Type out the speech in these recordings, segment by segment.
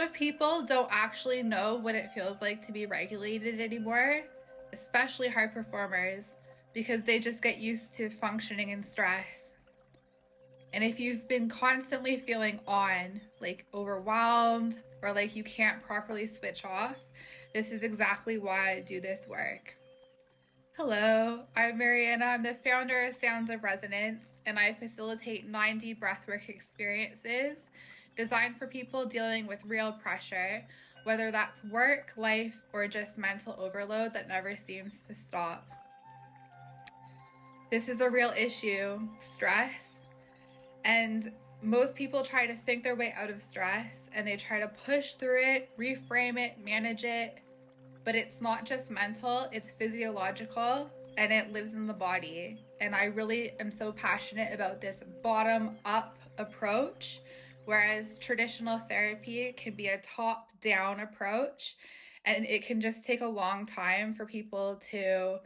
of people don't actually know what it feels like to be regulated anymore, especially high performers, because they just get used to functioning in stress. And if you've been constantly feeling on, like overwhelmed, or like you can't properly switch off, this is exactly why I do this work. Hello, I'm Mariana. I'm the founder of Sounds of Resonance, and I facilitate 90 breathwork experiences designed for people dealing with real pressure, whether that's work, life, or just mental overload that never seems to stop. This is a real issue, stress, and most people try to think their way out of stress and they try to push through it, reframe it, manage it. But it's not just mental, it's physiological and it lives in the body. And I really am so passionate about this bottom up approach, whereas traditional therapy can be a top down approach. And it can just take a long time for people to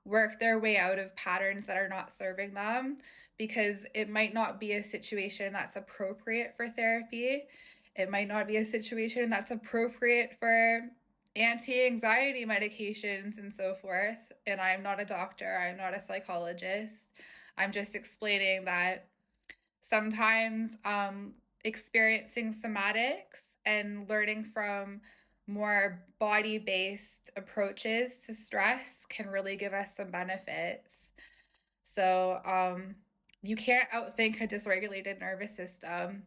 work their way out of patterns that are not serving them because it might not be a situation that's appropriate for therapy. It might not be a situation that's appropriate for anti-anxiety medications and so forth. And I'm not a doctor, I'm not a psychologist. I'm just explaining that sometimes experiencing somatics and learning from more body-based approaches to stress can really give us some benefits. So you can't outthink a dysregulated nervous system.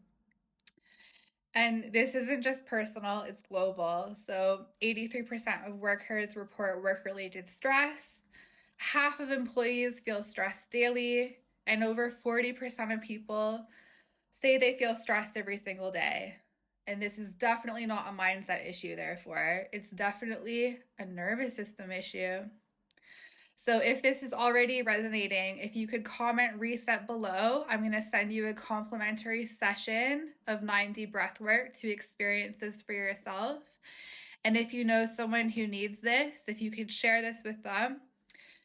And this isn't just personal, it's global. So 83% of workers report work-related stress. Half of employees feel stressed daily, and over 40% of people say they feel stressed every single day. And this is definitely not a mindset issue, therefore. It's definitely a nervous system issue. So if this is already resonating, if you could comment reset below, I'm going to send you a complimentary session of 90 breathwork to experience this for yourself. And if you know someone who needs this, if you could share this with them,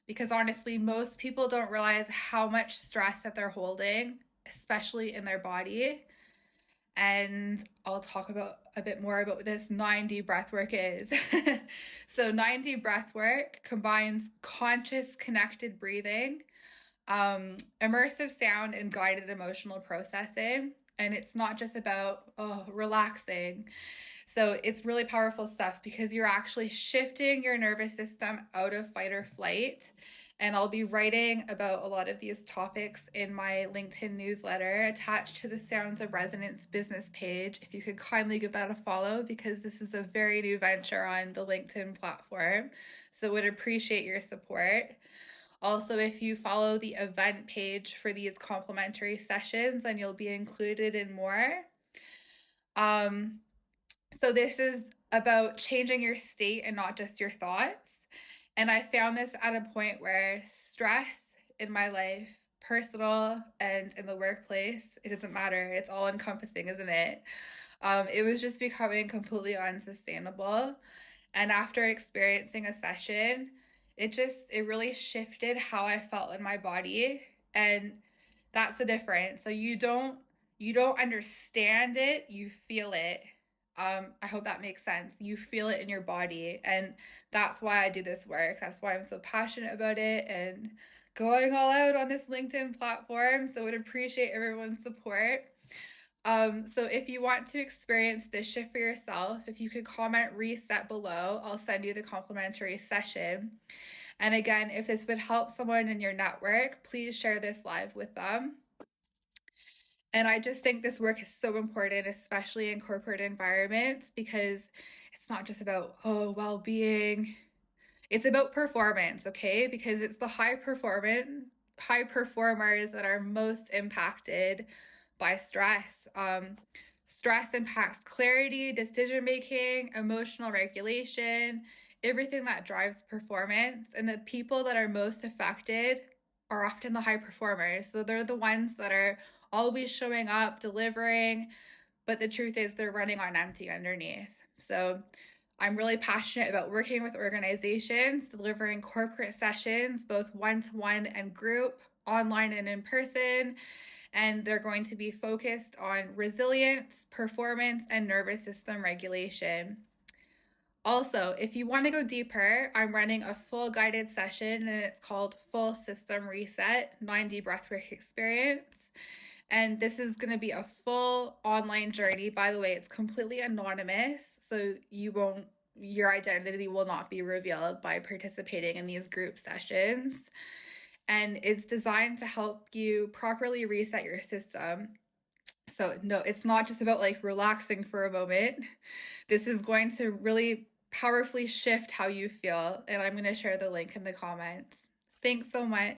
because honestly, most people don't realize how much stress that they're holding, especially in their body. And I'll talk about a bit more about what this 9D breathwork is. So 9D breathwork combines conscious connected breathing, immersive sound, and guided emotional processing. And it's not just about relaxing. So it's really powerful stuff because you're actually shifting your nervous system out of fight or flight. And I'll be writing about a lot of these topics in my LinkedIn newsletter attached to the Sounds of Resonance business page. If you could kindly give that a follow, because this is a very new venture on the LinkedIn platform. So would appreciate your support. Also, if you follow the event page for these complimentary sessions, then you'll be included in more. So this is about changing your state and not just your thoughts. And I found this at a point where stress in my life, personal and in the workplace, it doesn't matter. It's all encompassing, isn't it? It was just becoming completely unsustainable. And after experiencing a session, it really shifted how I felt in my body. And that's the difference. So you don't understand it, you feel it. I hope that makes sense. You feel it in your body, and that's why I do this work. That's why I'm so passionate about it and going all out on this LinkedIn platform. So I would appreciate everyone's support. So if you want to experience this shift for yourself, if you could comment reset below, I'll send you the complimentary session. And again, if this would help someone in your network, please share this live with them. And I just think this work is so important, especially in corporate environments, because it's not just about, well-being. It's about performance, okay? Because it's the high performers that are most impacted by stress. Stress impacts clarity, decision-making, emotional regulation, everything that drives performance. And the people that are most affected are often the high performers. So they're the ones that are always showing up, delivering, but the truth is they're running on empty underneath. So I'm really passionate about working with organizations, delivering corporate sessions, both one-to-one and group, online and in person. and they're going to be focused on resilience, performance, and nervous system regulation. Also, if you want to go deeper, I'm running a full guided session and it's called Full System Reset 90 Breathwork Experience. And this is going to be a full online journey. By the way, it's completely anonymous, so your identity will not be revealed by participating in these group sessions. And it's designed to help you properly reset your system. So no, it's not just about like relaxing for a moment. This is going to really powerfully shift how you feel. And I'm going to share the link in the comments. Thanks so much.